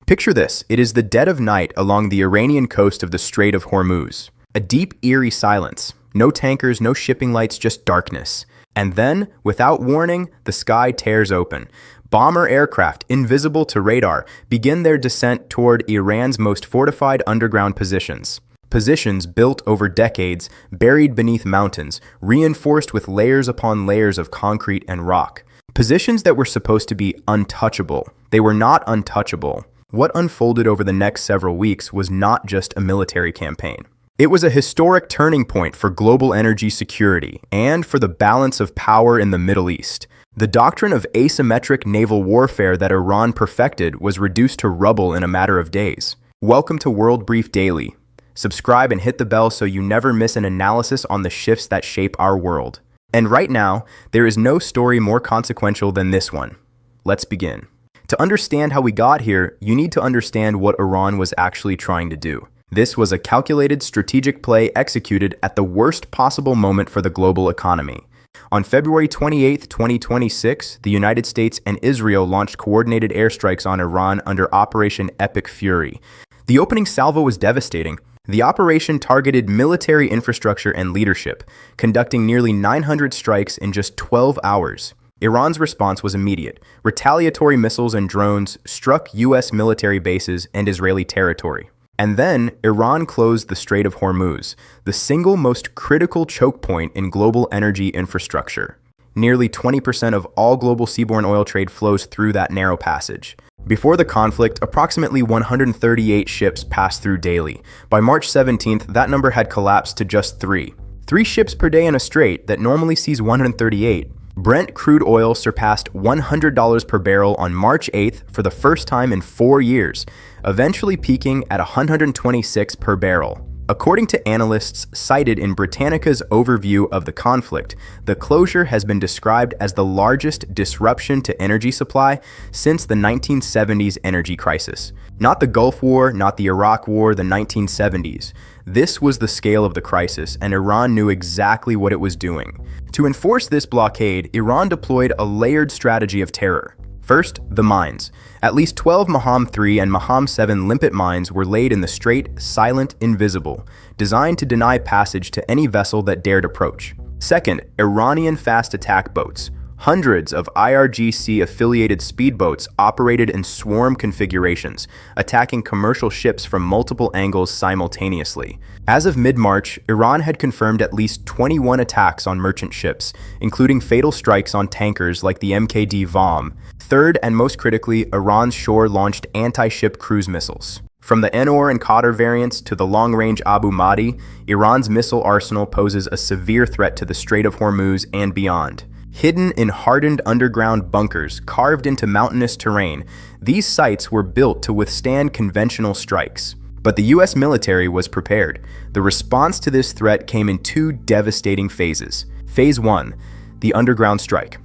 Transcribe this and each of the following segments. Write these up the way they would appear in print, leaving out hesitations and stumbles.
Picture this, it is the dead of night along the Iranian coast of the Strait of Hormuz. A deep, eerie silence. No tankers, no shipping lights, just darkness. And then, without warning, the sky tears open. Bomber aircraft, invisible to radar, begin their descent toward Iran's most fortified underground positions. Positions built over decades, buried beneath mountains, reinforced with layers upon layers of concrete and rock. Positions that were supposed to be untouchable. They were not untouchable. What unfolded over the next several weeks was not just a military campaign. It was a historic turning point for global energy security and for the balance of power in the Middle East. The doctrine of asymmetric naval warfare that Iran perfected was reduced to rubble in a matter of days. Welcome to World Brief Daily. Subscribe and hit the bell so you never miss an analysis on the shifts that shape our world. And right now, there is no story more consequential than this one. Let's begin. To understand how we got here, you need to understand what Iran was actually trying to do. This was a calculated strategic play executed at the worst possible moment for the global economy. On February 28, 2026, the United States and Israel launched coordinated airstrikes on Iran under Operation Epic Fury. The opening salvo was devastating. The operation targeted military infrastructure and leadership, conducting nearly 900 strikes in just 12 hours. Iran's response was immediate. Retaliatory missiles and drones struck U.S. military bases and Israeli territory. And then, Iran closed the Strait of Hormuz, the single most critical choke point in global energy infrastructure. Nearly 20% of all global seaborne oil trade flows through that narrow passage. Before the conflict, approximately 138 ships passed through daily. By March 17th, that number had collapsed to just 3. 3 ships per day in a strait that normally sees 138. Brent crude oil surpassed $100 per barrel on March 8th for the first time in 4 years, eventually peaking at $126 per barrel. According to analysts cited in Britannica's overview of the conflict, the closure has been described as the largest disruption to energy supply since the 1970s energy crisis. Not the Gulf War, not the Iraq War, the 1970s. This was the scale of the crisis, and Iran knew exactly what it was doing. To enforce this blockade, Iran deployed a layered strategy of terror. First, the mines. At least 12 Maham 3 and Maham 7 limpet mines were laid in the strait, silent, invisible, designed to deny passage to any vessel that dared approach. Second, Iranian fast attack boats. Hundreds of IRGC-affiliated speedboats operated in swarm configurations, attacking commercial ships from multiple angles simultaneously. As of mid-March, Iran had confirmed at least 21 attacks on merchant ships, including fatal strikes on tankers like the MKD Vam. Third, and most critically, Iran's shore-launched anti-ship cruise missiles. From the Enor and Qadr variants to the long-range Abu Mahdi, Iran's missile arsenal poses a severe threat to the Strait of Hormuz and beyond. Hidden in hardened underground bunkers carved into mountainous terrain, these sites were built to withstand conventional strikes. But the U.S. military was prepared. The response to this threat came in 2 devastating phases. Phase 1, the underground strike.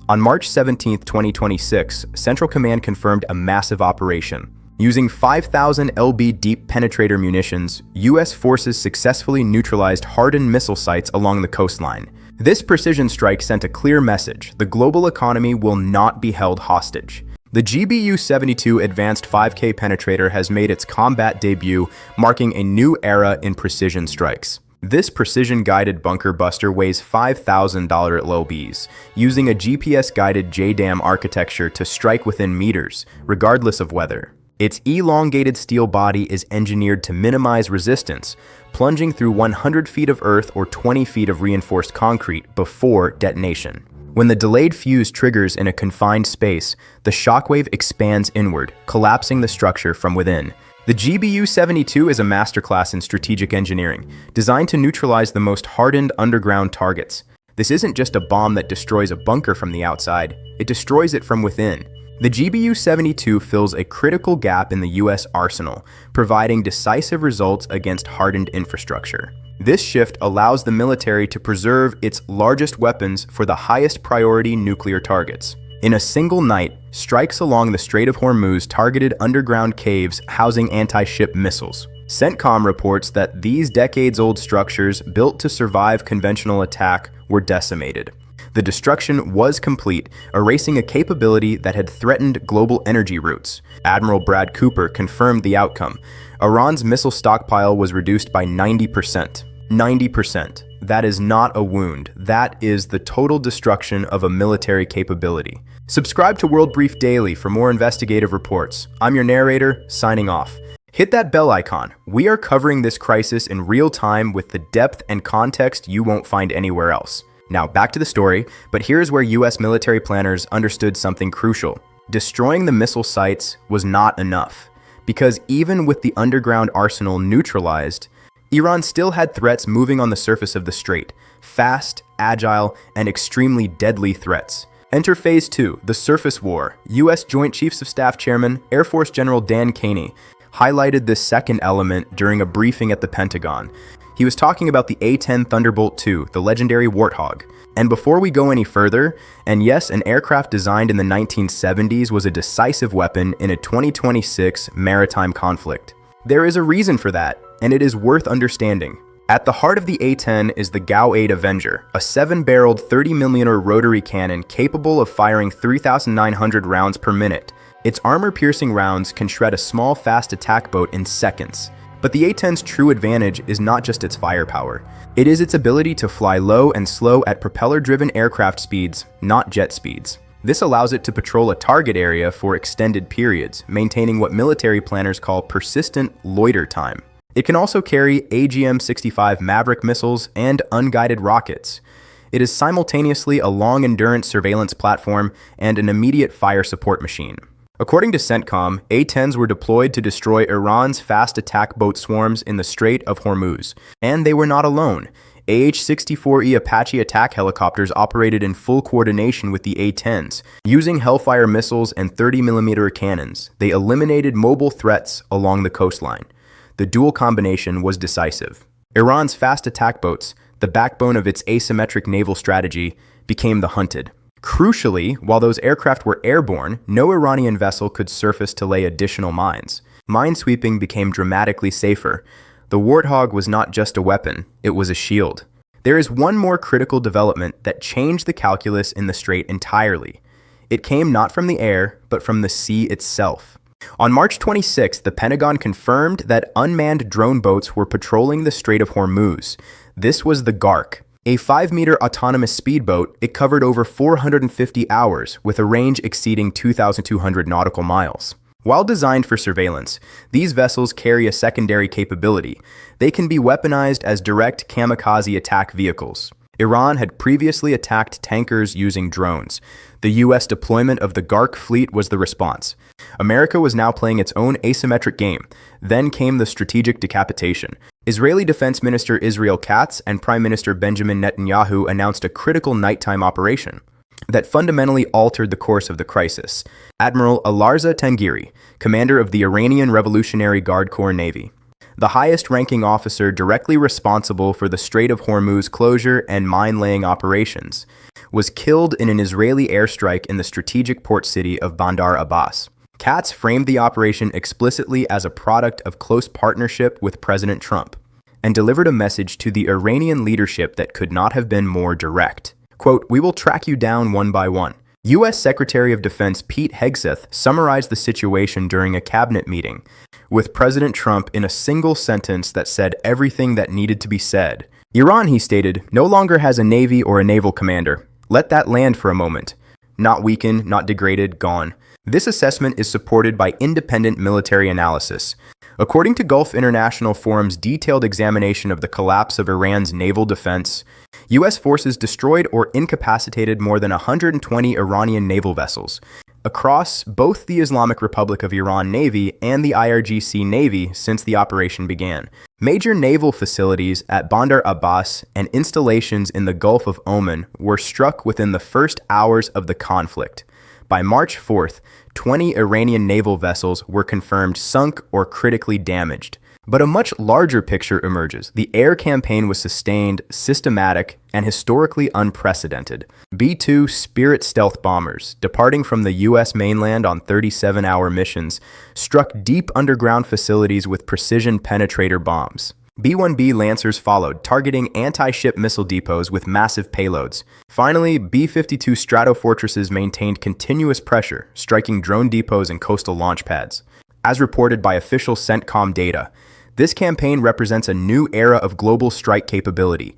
On March 17, 2026, Central Command confirmed a massive operation. Using 5,000 lb deep penetrator munitions, U.S. forces successfully neutralized hardened missile sites along the coastline. This precision strike sent a clear message: the global economy will not be held hostage. The GBU-72 Advanced 5K Penetrator has made its combat debut, marking a new era in precision strikes. This precision-guided bunker buster weighs $5,000 at low Bs, using a GPS-guided JDAM architecture to strike within meters, regardless of weather. Its elongated steel body is engineered to minimize resistance, plunging through 100 feet of earth or 20 feet of reinforced concrete before detonation. When the delayed fuse triggers in a confined space, the shockwave expands inward, collapsing the structure from within. The GBU-72 is a masterclass in strategic engineering, designed to neutralize the most hardened underground targets. This isn't just a bomb that destroys a bunker from the outside, it destroys it from within. The GBU-72 fills a critical gap in the U.S. arsenal, providing decisive results against hardened infrastructure. This shift allows the military to preserve its largest weapons for the highest priority nuclear targets. In a single night, strikes along the Strait of Hormuz targeted underground caves housing anti-ship missiles. CENTCOM reports that these decades-old structures built to survive conventional attack were decimated. The destruction was complete, erasing a capability that had threatened global energy routes. Admiral Brad Cooper confirmed the outcome. Iran's missile stockpile was reduced by 90%. 90%. That is not a wound. That is the total destruction of a military capability. Subscribe to World Brief Daily for more investigative reports. I'm your narrator, signing off. Hit that bell icon. We are covering this crisis in real time with the depth and context you won't find anywhere else. Now back to the story, but here's where US military planners understood something crucial. Destroying the missile sites was not enough, because even with the underground arsenal neutralized, Iran still had threats moving on the surface of the strait, fast, agile, and extremely deadly threats. Enter Phase 2, the surface war. US Joint Chiefs of Staff Chairman, Air Force General Dan Caney, highlighted this second element during a briefing at the Pentagon. He was talking about the A-10 Thunderbolt II, the legendary Warthog. And before we go any further, and yes, an aircraft designed in the 1970s was a decisive weapon in a 2026 maritime conflict. There is a reason for that, and it is worth understanding. At the heart of the A-10 is the GAU-8 Avenger, a 7-barreled 30mm rotary cannon capable of firing 3,900 rounds per minute. Its armor-piercing rounds can shred a small, fast attack boat in seconds. But the A-10's true advantage is not just its firepower. It is its ability to fly low and slow at propeller-driven aircraft speeds, not jet speeds. This allows it to patrol a target area for extended periods, maintaining what military planners call persistent loiter time. It can also carry AGM-65 Maverick missiles and unguided rockets. It is simultaneously a long-endurance surveillance platform and an immediate fire support machine. According to CENTCOM, A-10s were deployed to destroy Iran's fast attack boat swarms in the Strait of Hormuz. And they were not alone. AH-64E Apache attack helicopters operated in full coordination with the A-10s. Using Hellfire missiles and 30mm cannons, they eliminated mobile threats along the coastline. The dual combination was decisive. Iran's fast attack boats, the backbone of its asymmetric naval strategy, became the hunted. Crucially, while those aircraft were airborne, no Iranian vessel could surface to lay additional mines. Minesweeping became dramatically safer. The Warthog was not just a weapon, it was a shield. There is one more critical development that changed the calculus in the strait entirely. It came not from the air, but from the sea itself. On March 26, the Pentagon confirmed that unmanned drone boats were patrolling the Strait of Hormuz. This was the GARC. A 5-meter autonomous speedboat, it covered over 450 hours with a range exceeding 2,200 nautical miles. While designed for surveillance, these vessels carry a secondary capability. They can be weaponized as direct kamikaze attack vehicles. Iran had previously attacked tankers using drones. The US deployment of the GARC fleet was the response. America was now playing its own asymmetric game. Then came the strategic decapitation. Israeli Defense Minister Israel Katz and Prime Minister Benjamin Netanyahu announced a critical nighttime operation that fundamentally altered the course of the crisis. Admiral Alarza Tangiri, commander of the Iranian Revolutionary Guard Corps Navy, the highest-ranking officer directly responsible for the Strait of Hormuz closure and mine-laying operations, was killed in an Israeli airstrike in the strategic port city of Bandar Abbas. Katz framed the operation explicitly as a product of close partnership with President Trump, and delivered a message to the Iranian leadership that could not have been more direct. Quote, "We will track you down one by one." U.S. Secretary of Defense Pete Hegseth summarized the situation during a cabinet meeting, with President Trump in a single sentence that said everything that needed to be said. Iran, he stated, no longer has a navy or a naval commander. Let that land for a moment. Not weakened, not degraded, gone. This assessment is supported by independent military analysis. According to Gulf International Forum's detailed examination of the collapse of Iran's naval defense, U.S. forces destroyed or incapacitated more than 120 Iranian naval vessels across both the Islamic Republic of Iran Navy and the IRGC Navy since the operation began. Major naval facilities at Bandar Abbas and installations in the Gulf of Oman were struck within the first hours of the conflict. By March 4th, 20 Iranian naval vessels were confirmed sunk or critically damaged. But a much larger picture emerges. The air campaign was sustained, systematic, and historically unprecedented. B-2 Spirit stealth bombers, departing from the U.S. mainland on 37-hour missions, struck deep underground facilities with precision penetrator bombs. B-1B Lancers followed, targeting anti-ship missile depots with massive payloads. Finally, B-52 Stratofortresses maintained continuous pressure, striking drone depots and coastal launch pads. As reported by official CENTCOM data, this campaign represents a new era of global strike capability,